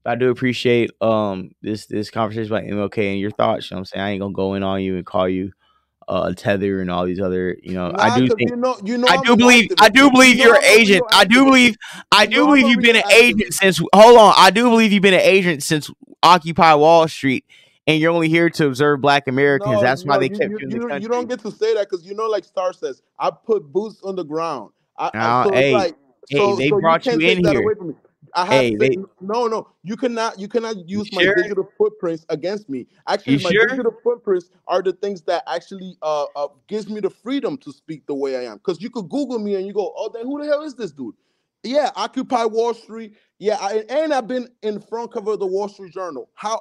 But I do appreciate this conversation about MLK and your thoughts. You know what I'm saying? I ain't gonna go in on you and call you tether and all these other, I do think I do believe you're an agent. I do believe you've been an agent since I do believe you've been an agent since Occupy Wall Street, and you're only here to observe Black Americans. That's why they kept you in the country. You don't get to say that because like Star says, I put boots on the ground. They brought you in here. No, you cannot use my digital footprints against me. Actually, digital footprints are the things that actually gives me the freedom to speak the way I am. Because you could Google me and you go, oh, then who the hell is this dude? Yeah, Occupy Wall Street. Yeah, and I've been in front cover of the Wall Street Journal. How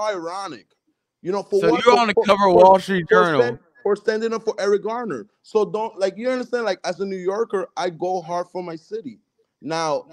ironic, you're on the cover of Wall Street Journal for standing up for Eric Garner. So don't you understand? As a New Yorker, I go hard for my city. Now,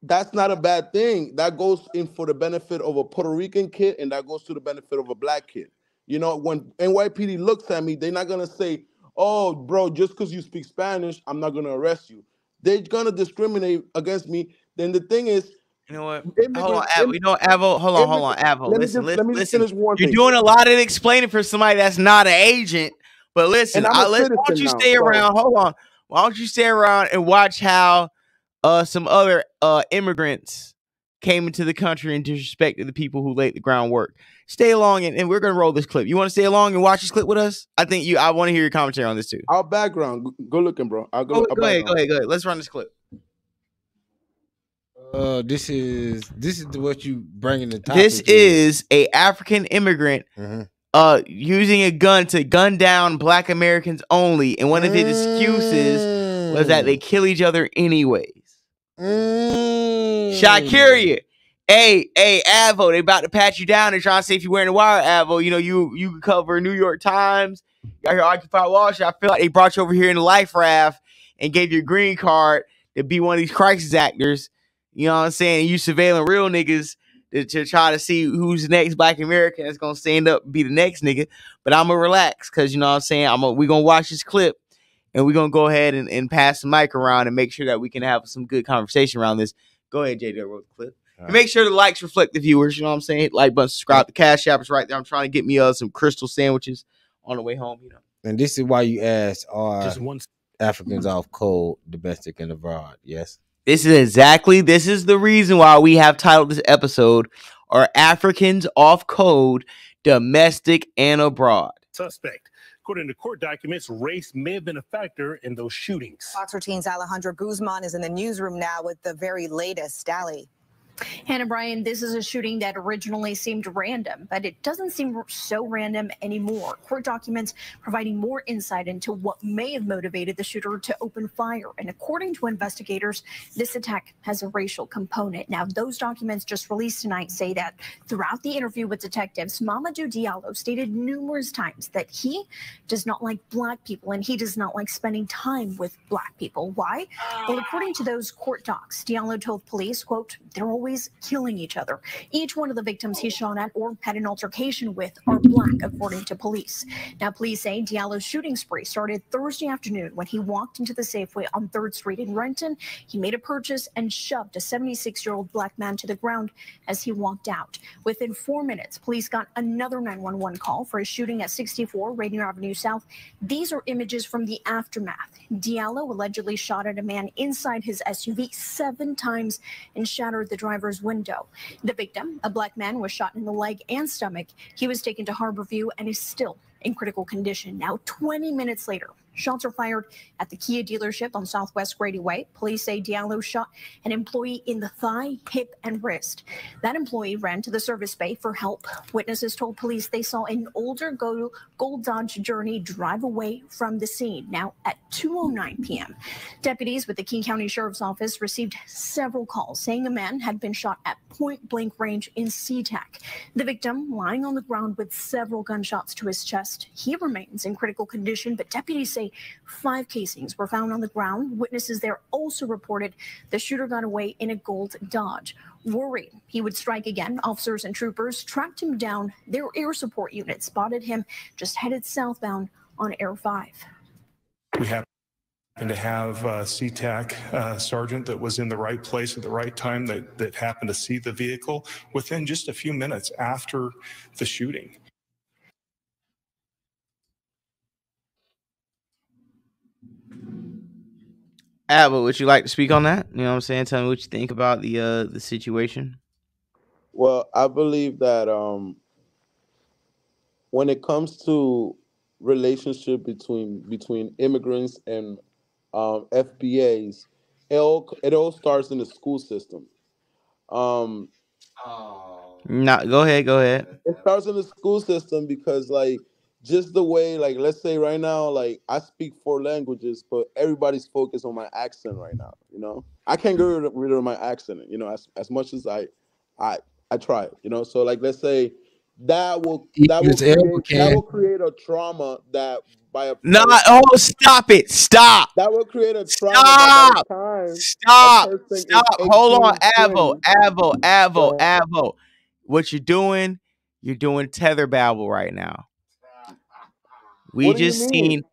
that's not a bad thing. That goes in for the benefit of a Puerto Rican kid, and that goes to the benefit of a Black kid. When NYPD looks at me, they're not gonna say, "Oh, bro, just because you speak Spanish, I'm not gonna arrest you." They're gonna discriminate against me. Then the thing is, you know what? Hold on, Avo. Hold on, Avo. Listen. You're doing a lot of explaining for somebody that's not an agent. But listen, why don't you stay around? Hold on. Why don't you stay around and watch how some other immigrants came into the country and disrespected the people who laid the groundwork. Stay along and we're gonna roll this clip. You want to stay along and watch this clip with us? I want to hear your commentary on this too. Our background, go looking, bro. I'll go. Go ahead. Let's run this clip. This is what you bringing the topic. This is a African immigrant using a gun to gun down Black Americans only, and one of his excuses was that they kill each other anyways. Shakiria, hey, Avo, they about to pat you down. They're trying to see if you're wearing a wire, Avo. You cover New York Times. You got here Occupy Wall Street. I feel like they brought you over here in the life raft and gave you a green card to be one of these crisis actors. You know what I'm saying? And you surveilling real niggas to try to see who's the next Black American that's gonna stand up and be the next nigga. But I'm gonna relax because you know what I'm saying. We're gonna watch this clip. And we're going to go ahead and pass the mic around and make sure that we can have some good conversation around this. Go ahead, JD, roll the clip. Right. And make sure the likes reflect the viewers. You know what I'm saying? Hit like button, subscribe. The Cash App is right there. I'm trying to get me some crystal sandwiches on the way home. And this is why you asked, are Africans off code, domestic and abroad? Yes. This is the reason why we have titled this episode, Are Africans Off Code, Domestic and Abroad? Suspect. According to court documents, race may have been a factor in those shootings. Fox 13's Alejandro Guzman is in the newsroom now with the very latest. Ali. Hannah Bryan, this is a shooting that originally seemed random, but it doesn't seem so random anymore. Court documents providing more insight into what may have motivated the shooter to open fire. And according to investigators, this attack has a racial component. Now, those documents just released tonight say that throughout the interview with detectives, Mamadou Diallo stated numerous times that he does not like Black people and he does not like spending time with Black people. Why? Well, according to those court docs, Diallo told police, quote, they're always killing each other. Each one of the victims he shot at or had an altercation with are Black, according to police. Now, police say Diallo's shooting spree started Thursday afternoon when he walked into the Safeway on 3rd Street in Renton. He made a purchase and shoved a 76-year-old Black man to the ground as he walked out. Within 4 minutes, police got another 911 call for a shooting at 64 Rainier Avenue South. These are images from the aftermath. Diallo allegedly shot at a man inside his SUV 7 times and shattered the driver's window. The victim, a Black man, was shot in the leg and stomach. He was taken to Harborview and is still in critical condition. Now, 20 minutes later, shots are fired at the Kia dealership on Southwest Grady Way. Police say Diallo shot an employee in the thigh, hip, and wrist. That employee ran to the service bay for help. Witnesses told police they saw an older gold Dodge Journey drive away from the scene. Now, at 2:09 p.m., deputies with the King County Sheriff's Office received several calls saying a man had been shot at point-blank range in SeaTac. The victim lying on the ground with several gunshots to his chest. He remains in critical condition, but deputies say 5 casings were found on the ground. Witnesses there also reported the shooter got away in a gold Dodge. Worried he would strike again, officers and troopers tracked him down. Their air support unit spotted him just headed southbound on Air 5. We have And to have SeaTac sergeant that was in the right place at the right time that happened to see the vehicle within just a few minutes after the shooting. Abba, would you like to speak on that? You know what I'm saying? Tell me what you think about the situation. Well, I believe that when it comes to relationship between immigrants and FBAs, it all starts in the school system. No, go ahead. It starts in the school system because, like, just the way, like, let's say right now, like, I speak 4 languages, but everybody's focused on my accent right now. You know, I can't get rid of my accent. You know, as much as I try. You know, so like, let's say that will create a trauma that by a stop it. Stop. That will create a trauma. Stop. Hold on, Avo. What you're doing tether babble right now. We just seen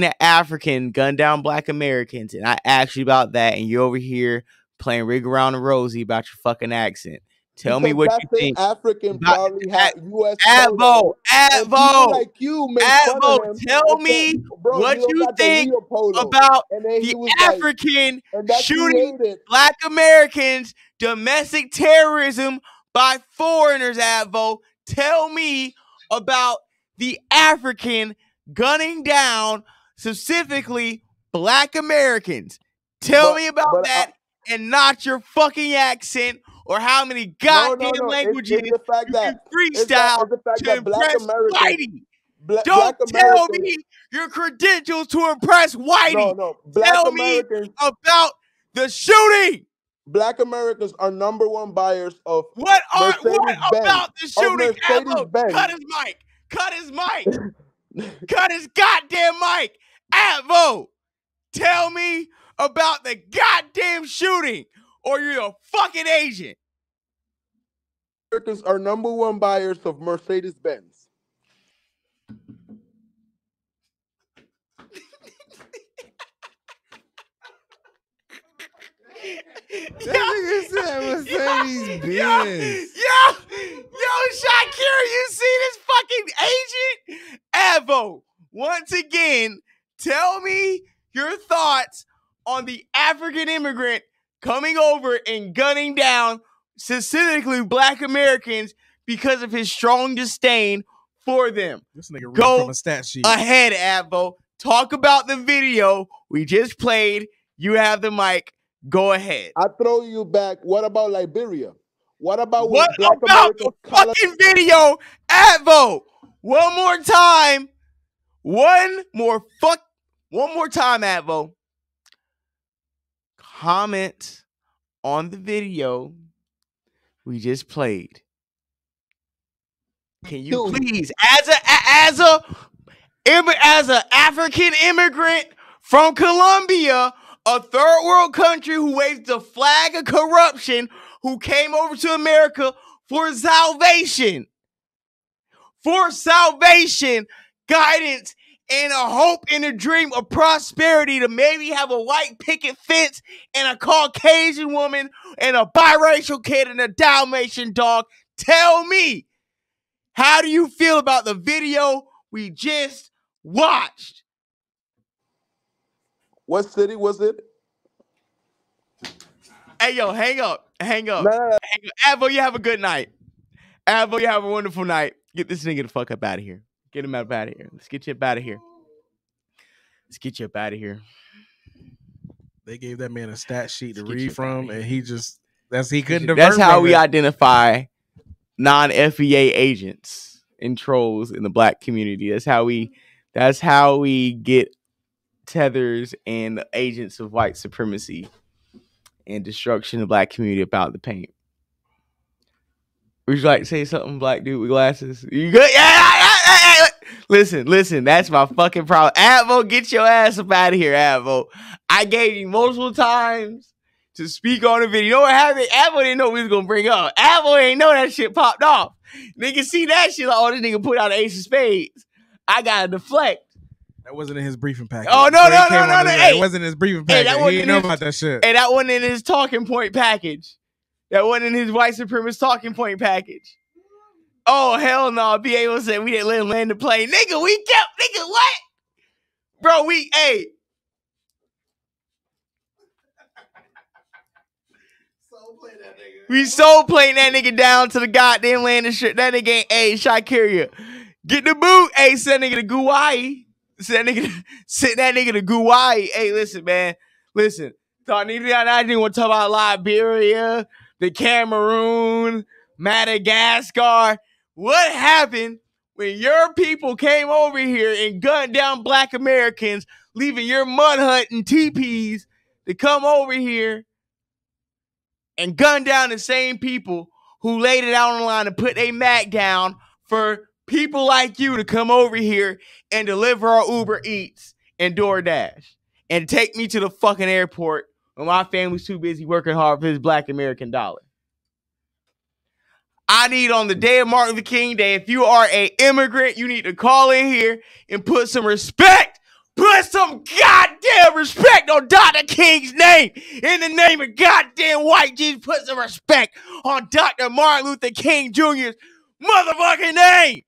an African gun down Black Americans, and I asked you about that, and you're over here playing rig around the rosy about your fucking accent. Tell me what you think. African probably had U.S. Avo, like you make fun of him. Tell me what you think about the African shooting Black Americans, domestic terrorism by foreigners. Avo, tell me about the African gunning down specifically Black Americans. Tell me about that, and not your fucking accent. Or how many goddamn languages you can freestyle to impress Whitey. Don't tell me your credentials to impress Whitey. Tell me about the shooting. Black Americans are #1 buyers of what about the shooting? Avo, cut his mic. Cut his goddamn mic. Avo, tell me about the goddamn shooting, or you're a fucking agent. Americans are #1 buyers of Mercedes-Benz. Mercedes-Benz. Yo, Shakira, you see this fucking agent? Avo, once again, tell me your thoughts on the African immigrant coming over and gunning down specifically Black Americans because of his strong disdain for them. This nigga go from a stat sheet. Ahead, Avo. Talk about the video we just played. You have the mic. Go ahead. I throw you back. What about Liberia? What about the fucking video, Avo? One more time, Avo. Comment on the video we just played. Can you please, as a African immigrant from Colombia, a third world country who waved the flag of corruption, who came over to America for salvation, guidance, and a hope and a dream of prosperity to maybe have a white picket fence and a Caucasian woman and a biracial kid and a Dalmatian dog. Tell me, how do you feel about the video we just watched? What city was it? Hey, yo, hang up. Avo, you have a good night. Avo, you have a wonderful night. Get this nigga the fuck up out of here. Get him out of here. Let's get you up out of here. They gave that man a stat sheet to read from, and he couldn't divert. That's how we identify non-FBA agents and trolls in the Black community. That's how we get tethers and agents of white supremacy and destruction of the Black community about the paint. Would you like to say something, Black dude with glasses? You good? Yeah. Listen, that's my fucking problem. Avo, get your ass up out of here, Avo. I gave you multiple times to speak on the video. You know what happened? Avo didn't know we was gonna bring up. Avo ain't know that shit popped off. Nigga see that shit like, oh, this nigga put out an ace of spades. I gotta deflect. That wasn't in his briefing package. Oh, no. Hey, it wasn't in his briefing package. Hey, he didn't know about that shit. Hey, that wasn't in his talking point package. That wasn't in his white supremacist talking point package. Oh, hell no. BA said we didn't let him land the plane. Nigga, what? Bro, hey. We soul playing that nigga down to the goddamn land and shit. That nigga ain't, hey, shot carrier. Get the boot. Hey, send that nigga to Guwai. Send that nigga to Guwai. Hey, listen, man. Listen. I didn't want to talk about Liberia, the Cameroon, Madagascar. What happened when your people came over here and gunned down black Americans, leaving your mud hut and teepees to come over here and gun down the same people who laid it out on the line and put a Mac down for people like you to come over here and deliver our Uber Eats and DoorDash and take me to the fucking airport when my family's too busy working hard for his black American dollar. I need on the day of Martin Luther King Day, if you are an immigrant, you need to call in here and put some respect. Put some goddamn respect on Dr. King's name. In the name of goddamn white Jesus, put some respect on Dr. Martin Luther King Jr.'s motherfucking name.